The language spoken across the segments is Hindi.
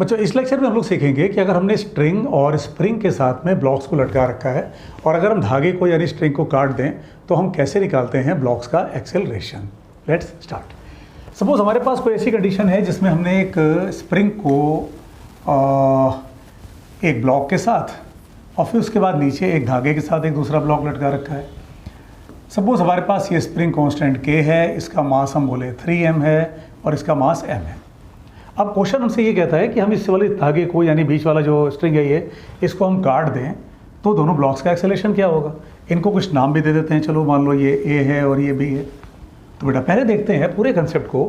बच्चों इस लेक्चर में हम लोग सीखेंगे कि अगर हमने स्ट्रिंग और स्प्रिंग के साथ में ब्लॉक्स को लटका रखा है और अगर हम धागे को यानी स्ट्रिंग को काट दें तो हम कैसे निकालते हैं ब्लॉक्स का एक्सेलरेशन। Let's start. सपोज हमारे पास कोई ऐसी कंडीशन है जिसमें हमने एक स्प्रिंग को एक ब्लॉक के साथ और फिर उसके बाद नीचे एक धागे के साथ एक दूसरा ब्लॉक लटका रखा है। सपोज हमारे पास ये स्प्रिंग कांस्टेंट K है, इसका मास हम बोले 3m है और इसका मास m है। अब क्वेश्चन हमसे ये कहता है कि हम इस वाले धागे को यानी बीच वाला जो स्ट्रिंग है ये इसको हम काट दें तो दोनों ब्लॉक्स का एक्सेलरेशन क्या होगा। इनको कुछ नाम भी दे देते हैं, चलो मान लो ये A है और ये B है। तो बेटा पहले देखते हैं पूरे कंसेप्ट को।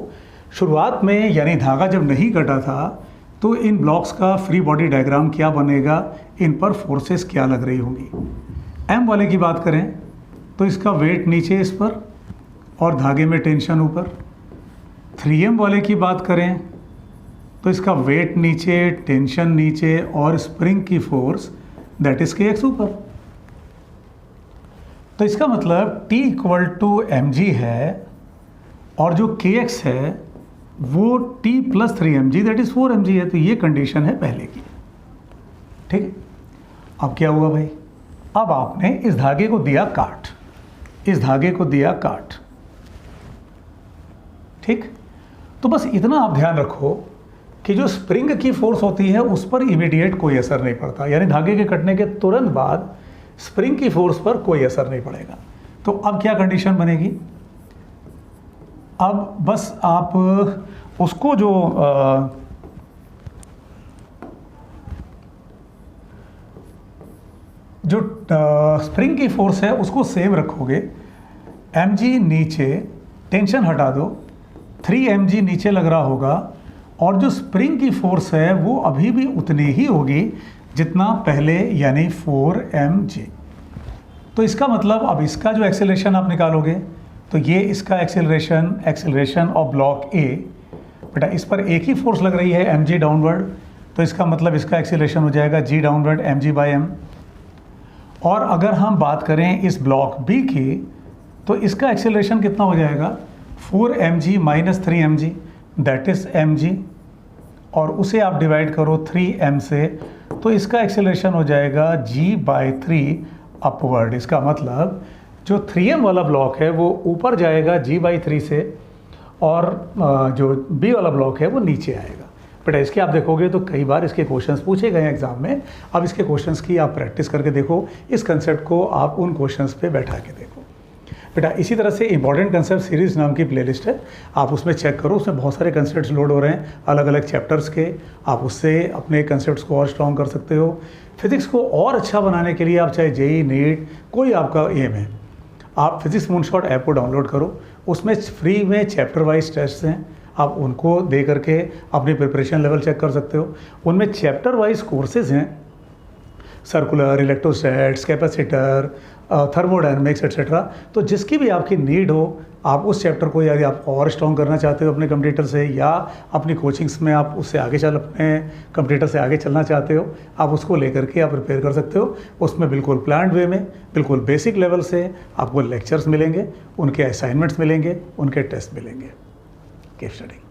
शुरुआत में यानी धागा जब नहीं कटा था तो इन ब्लॉक्स का फ्री बॉडी डायग्राम क्या बनेगा, इन पर फोर्सेस क्या लग रही होंगी। M वाले की बात करें तो इसका वेट नीचे इस पर और धागे में टेंशन ऊपर। 3m वाले की बात करें तो इसका वेट नीचे, टेंशन नीचे और स्प्रिंग की फोर्स दैट इज kx ऊपर। तो इसका मतलब T = mg है और जो kx है वो T + 3mg that is 4mg है। तो ये कंडीशन है पहले की, ठीक है। अब क्या हुआ भाई, अब आपने इस धागे को दिया काट, इस धागे को दिया काट, ठीक। तो बस इतना आप ध्यान रखो कि जो स्प्रिंग की फोर्स होती है उस पर इमीडिएट कोई असर नहीं पड़ता, यानी धागे के कटने के तुरंत बाद स्प्रिंग की फोर्स पर कोई असर नहीं पड़ेगा। तो अब क्या कंडीशन बनेगी, अब बस आप उसको जो स्प्रिंग की फोर्स है उसको सेम रखोगे। mg नीचे, टेंशन हटा दो, 3mg नीचे लग रहा होगा और जो स्प्रिंग की फोर्स है वो अभी भी उतनी ही होगी जितना पहले यानी 4mg। तो इसका मतलब अब इसका जो एक्सेलरेशन आप निकालोगे तो ये इसका एक्सेलरेशन ऑफ ब्लॉक A, बेटा इस पर एक ही फोर्स लग रही है mg डाउनवर्ड, तो इसका मतलब इसका एक्सेलरेशन हो जाएगा g डाउनवर्ड mg/m। और अगर हम बात करें इस ब्लॉक B की तो इसका एक्सेलरेशन कितना हो जाएगा 4mg - 3mg that is mg और उसे आप डिवाइड करो 3m से तो इसका एक्सेलरेशन हो जाएगा g/3 अपवर्ड। इसका मतलब जो 3m वाला ब्लॉक है वो ऊपर जाएगा g/3 से और जो B वाला ब्लॉक है वो नीचे आएगा। बेटा इसके आप देखोगे तो कई बार इसके क्वेश्चंस पूछे गए हैं एग्जाम में। अब इसके क्वेश्चंस की आप प्रैक्टिस करके देखो, इस कंसेप्ट को आप उन क्वेश्चंस पे बैठा के देखो। बेटा इसी तरह से इंपॉर्टेंट कंसेप्ट सीरीज़ नाम की प्लेलिस्ट है, आप उसमें चेक करो, उसमें बहुत सारे कंसेप्ट्स लोड हो रहे हैं अलग अलग चैप्टर्स के। आप उससे अपने कंसेप्ट्स को और स्ट्रॉन्ग कर सकते हो। फिज़िक्स को और अच्छा बनाने के लिए आप चाहे जेई, नीट, कोई आपका एम है, आप फिज़िक्स मूनशॉट ऐप को डाउनलोड करो, उसमें फ्री में चैप्टर वाइज टेस्ट हैं, आप उनको दे करके अपनी प्रिपरेशन लेवल चेक कर सकते हो। उनमें चैप्टर वाइज कोर्सेज हैं, सर्कुलर, इलेक्ट्रोस्टैट्स, कैपेसिटर, थर्मोडायनेमिक्स एट्सेट्रा। तो जिसकी भी आपकी नीड हो आप उस चैप्टर को यदि आप और स्ट्रॉन्ग करना चाहते हो अपने कंप्यूटर से या अपनी कोचिंग्स में आप उससे आगे अपने कंप्यूटर से आगे चलना चाहते हो, आप उसको लेकर के आप प्रिपेयर कर सकते हो। उसमें बिल्कुल प्लान्ड वे में, बिल्कुल बेसिक लेवल से आपको लेक्चर्स मिलेंगे, उनके असाइनमेंट्स मिलेंगे, उनके टेस्ट मिलेंगे। Keep studying.